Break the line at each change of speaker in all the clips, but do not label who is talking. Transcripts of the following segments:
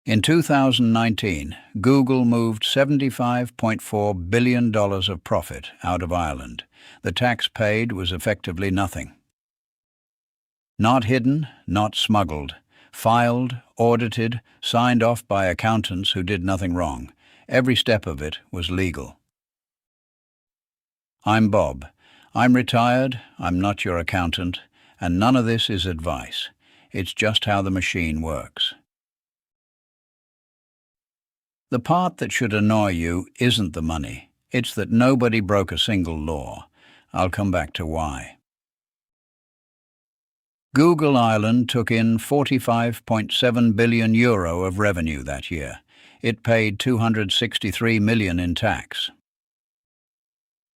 In 2019, Google moved $75.4 billion of profit out of Ireland. The tax paid was effectively nothing. Not hidden, not smuggled. Filed, audited, signed off by accountants who did nothing wrong. Every step of it was legal. I'm Bob. I'm retired, I'm not your accountant, and none of this is advice. It's just how the machine works. The part that should annoy you isn't the money. It's that nobody broke a single law. I'll come back to why. Google Ireland took in €45.7 billion of revenue that year. It paid $263 million in tax.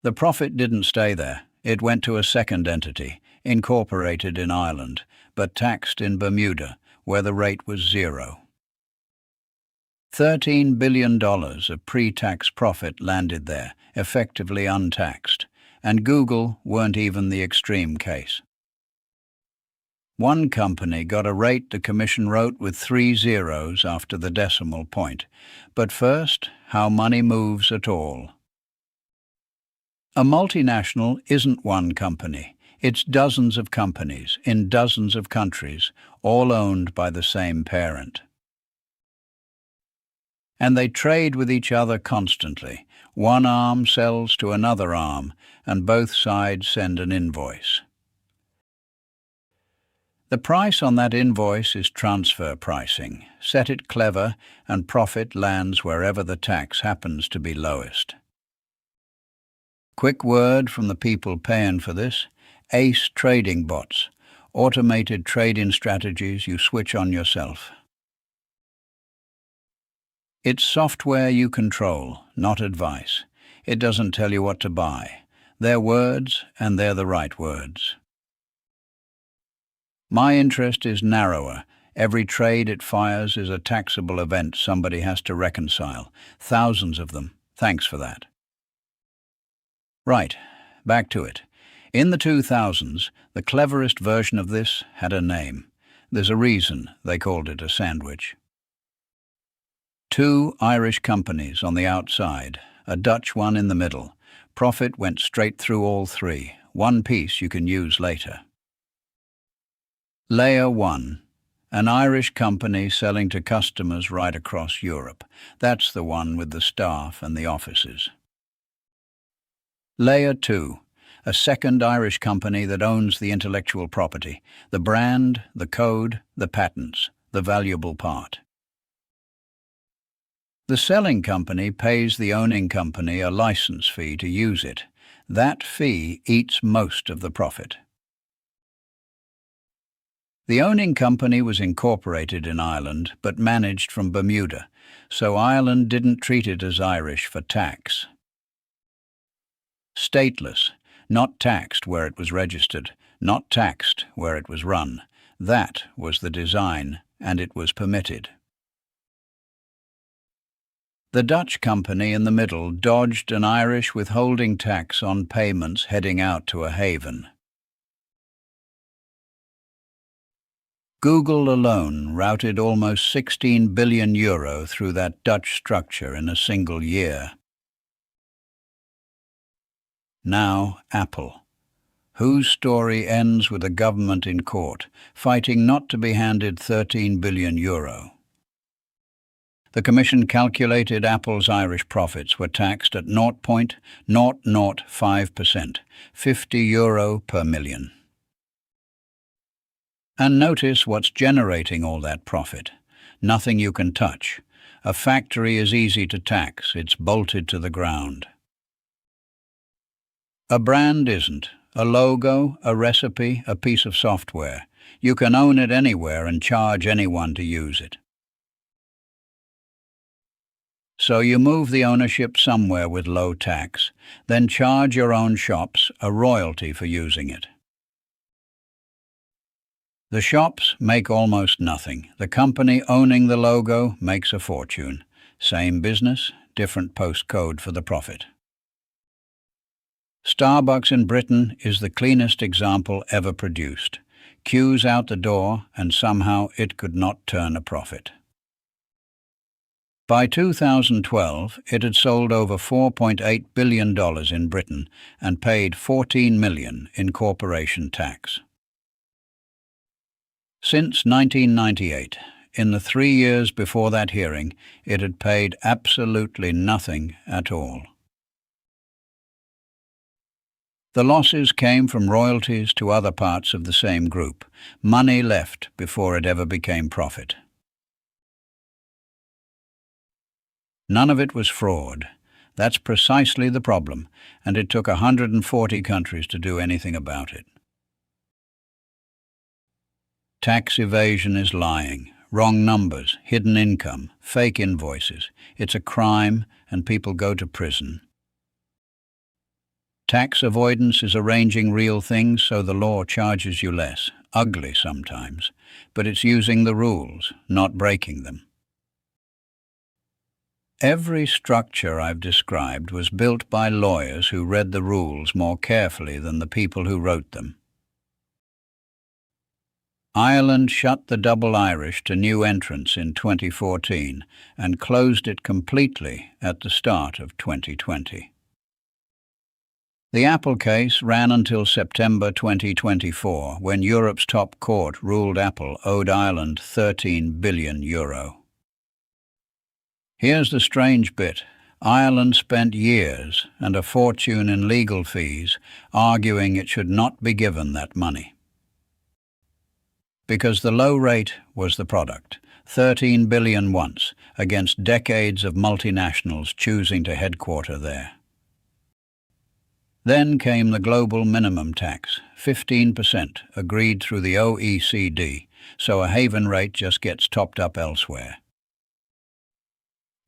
The profit didn't stay there. It went to a second entity, incorporated in Ireland, but taxed in Bermuda, where the rate was zero. $13 billion of pre-tax profit landed there, effectively untaxed, and Google weren't even the extreme case. One company got a rate the Commission wrote with 3 zeros after the decimal point. But first, how money moves at all. A multinational isn't one company. It's dozens of companies in dozens of countries, all owned by the same parent. And they trade with each other constantly. One arm sells to another arm, and both sides send an invoice. The price on that invoice is transfer pricing. Set it clever, and profit lands wherever the tax happens to be lowest. Quick word from the people paying for this: ACE trading bots, automated trade-in strategies you switch on yourself. It's software you control, not advice. It doesn't tell you what to buy. They're words, and they're the right words. My interest is narrower. Every trade it fires is a taxable event somebody has to reconcile. Thousands of them. Thanks for that. Right, back to it. In the 2000s, the cleverest version of this had a name. There's a reason they called it a sandwich. 2 Irish companies on the outside, a Dutch one in the middle. Profit went straight through all 3. One piece you can use later. Layer 1. An Irish company selling to customers right across Europe. That's the one with the staff and the offices. Layer 2. A second Irish company that owns the intellectual property, the brand, the code, the patents, the valuable part. The selling company pays the owning company a license fee to use it. That fee eats most of the profit. The owning company was incorporated in Ireland but managed from Bermuda, so Ireland didn't treat it as Irish for tax. Stateless, not taxed where it was registered, not taxed where it was run. That was the design, and it was permitted. The Dutch company in the middle dodged an Irish withholding tax on payments heading out to a haven. Google alone routed almost €16 billion through that Dutch structure in a single year. Now Apple, whose story ends with a government in court, fighting not to be handed €13 billion. The Commission calculated Apple's Irish profits were taxed at 0.005%, €50 per million. And notice what's generating all that profit. Nothing you can touch. A factory is easy to tax. It's bolted to the ground. A brand isn't. A logo, a recipe, a piece of software. You can own it anywhere and charge anyone to use it. So you move the ownership somewhere with low tax, then charge your own shops a royalty for using it. The shops make almost nothing. The company owning the logo makes a fortune. Same business, different postcode for the profit. Starbucks in Britain is the cleanest example ever produced. Queues out the door, and somehow it could not turn a profit. By 2012, it had sold over $4.8 billion in Britain and paid $14 million in corporation tax. Since 1998, in the 3 years before that hearing, it had paid absolutely nothing at all. The losses came from royalties to other parts of the same group, money left before it ever became profit. None of it was fraud. That's precisely the problem, and it took 140 countries to do anything about it. Tax evasion is lying, wrong numbers, hidden income, fake invoices. It's a crime, and people go to prison. Tax avoidance is arranging real things so the law charges you less, ugly sometimes, but it's using the rules, not breaking them. Every structure I've described was built by lawyers who read the rules more carefully than the people who wrote them. Ireland shut the double Irish to new entrants in 2014 and closed it completely at the start of 2020. The Apple case ran until September 2024, when Europe's top court ruled Apple owed Ireland €13 billion. Here's the strange bit. Ireland spent years and a fortune in legal fees arguing it should not be given that money. Because the low rate was the product, 13 billion once, against decades of multinationals choosing to headquarter there. Then came the global minimum tax, 15%, agreed through the OECD, so a haven rate just gets topped up elsewhere.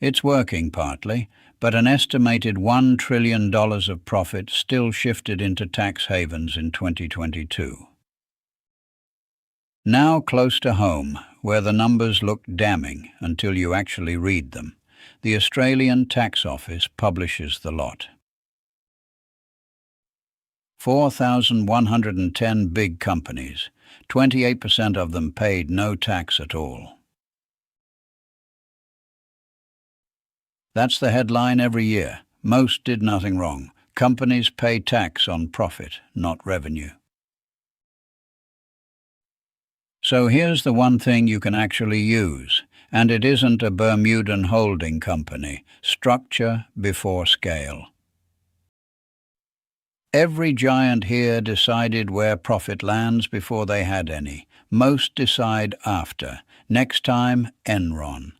It's working partly, but an estimated $1 trillion of profit still shifted into tax havens in 2022. Now close to home, where the numbers look damning until you actually read them, the Australian Tax Office publishes the lot. 4,110 big companies, 28% of them paid no tax at all. That's the headline every year. Most did nothing wrong. Companies pay tax on profit, not revenue. So here's the one thing you can actually use, and it isn't a Bermudan holding company. Structure before scale. Every giant here decided where profit lands before they had any. Most decide after. Next time, Enron.